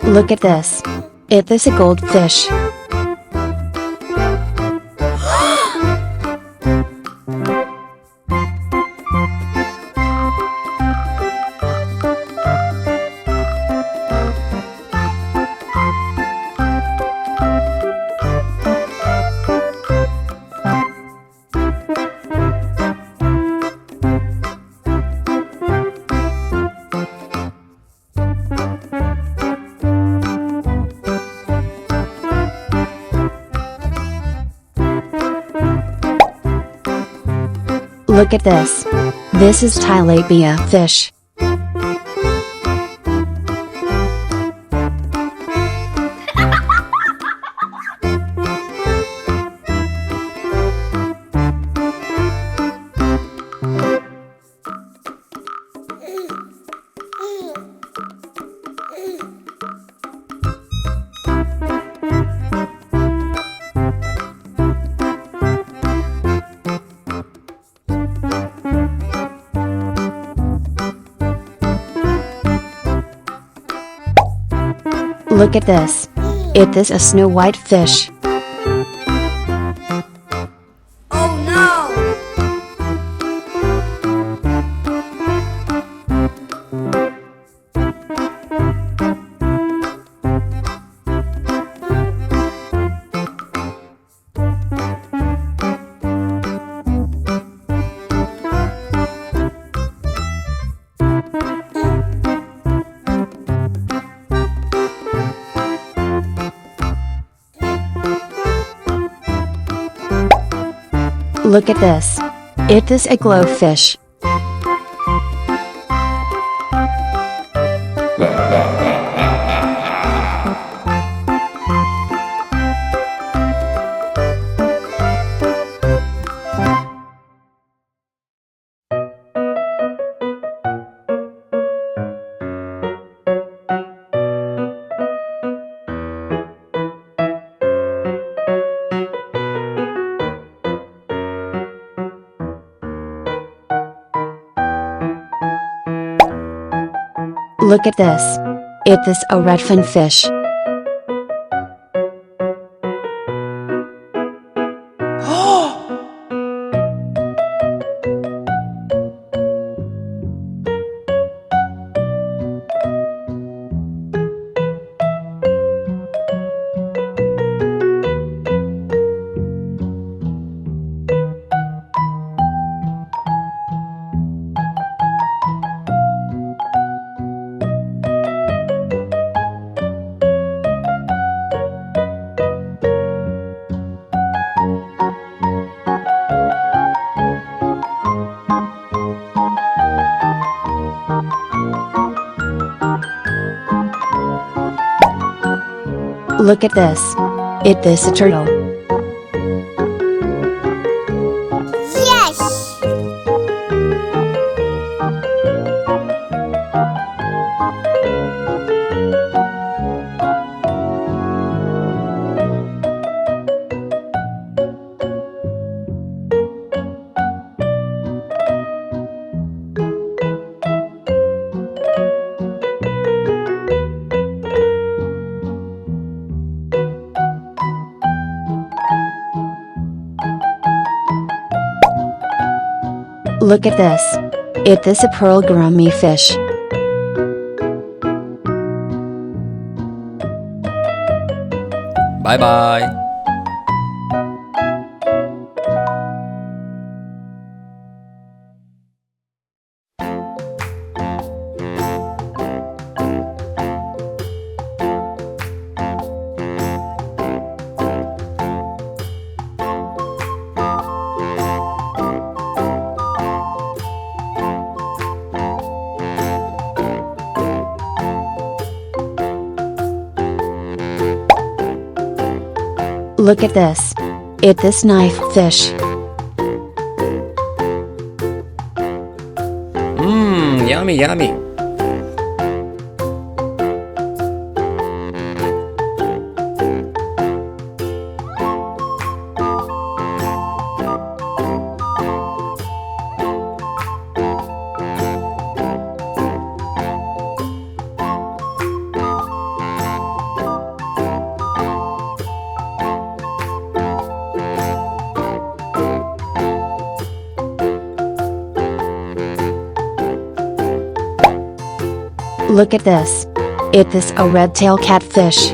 Look at this. It is a goldfish. Look at this. This is tilapia fish. Look at this. It is a snow white fish. Oh no! Look at this. It is a glowfish. Look at this. It is a redfin fish. Look at this. It is a turtle. Yes! Look at this. It is a pearl gummy fish. Bye bye. Look at this. It is knife fish. Yummy, yummy. Look at this. It is a red-tailed catfish.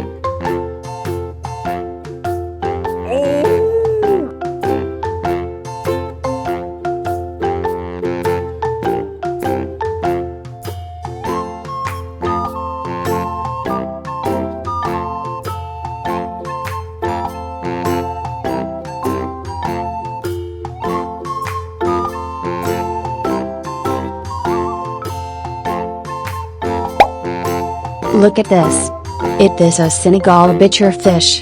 Look at this. It is a Senegal bichir fish.